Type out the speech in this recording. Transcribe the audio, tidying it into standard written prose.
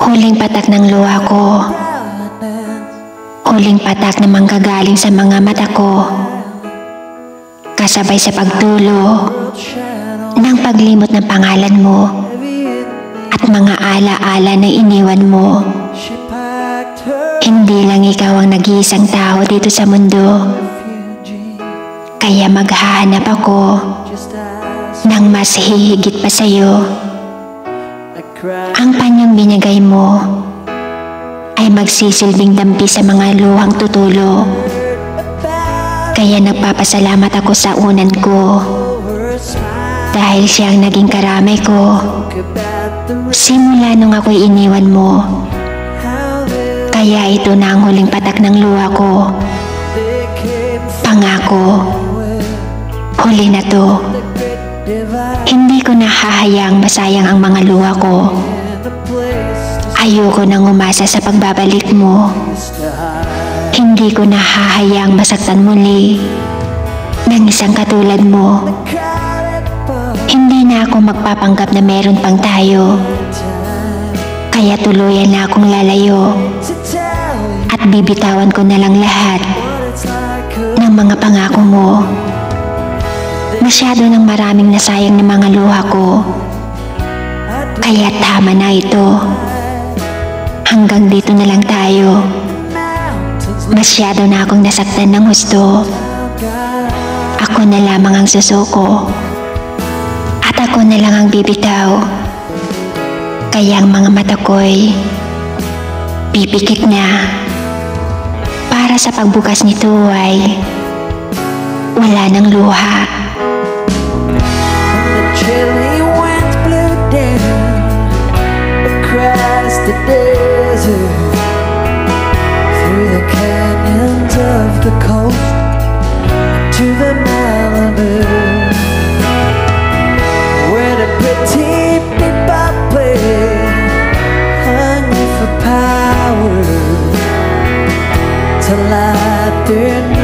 Huling patak ng luha ko. Huling patak na manggagaling sa mga mata ko. Kasabay sa pagtulo ng paglimot ng pangalan mo at mga ala-ala na iniwan mo. Hindi lang ikaw ang nag-iisang tao dito sa mundo. Kaya maghahanap ako ng mas hihigit pa sa'yo. Ang panyang binigay mo ay magsisilbing dampi sa mga luhang tutulo. Kaya nagpapasalamat ako sa unan ko dahil siya ang naging karamay ko simula nung ako'y iniwan mo. Kaya ito na ang huling patak ng luha ko. Pangako, huli na to. Hindi ko na hahayaang masayang ang mga luha ko. Ayoko nang umasa sa pagbabalik mo. Hindi ko na hahayaang masaktan muli ng isang katulad mo. Hindi na ako magpapanggap na meron pang tayo. Kaya tuluyan na akong lalayo at bibitawan ko na lang lahat ng mga pangako mo. Masyado nang maraming nasayang ng mga luha ko. Kaya tama na ito. Hanggang dito na lang tayo. Masyado na akong nasaktan ng husto. Ako na lamang ang susuko. At ako na lang ang bibitaw. Kaya ang mga mata ko'y pipikit na. Para sa pagbukas nito ay wala nang luha. The chilly winds blew down across the desert, through the canyons of the coast to the Malibu, where the pretty people play, hungry for power to light their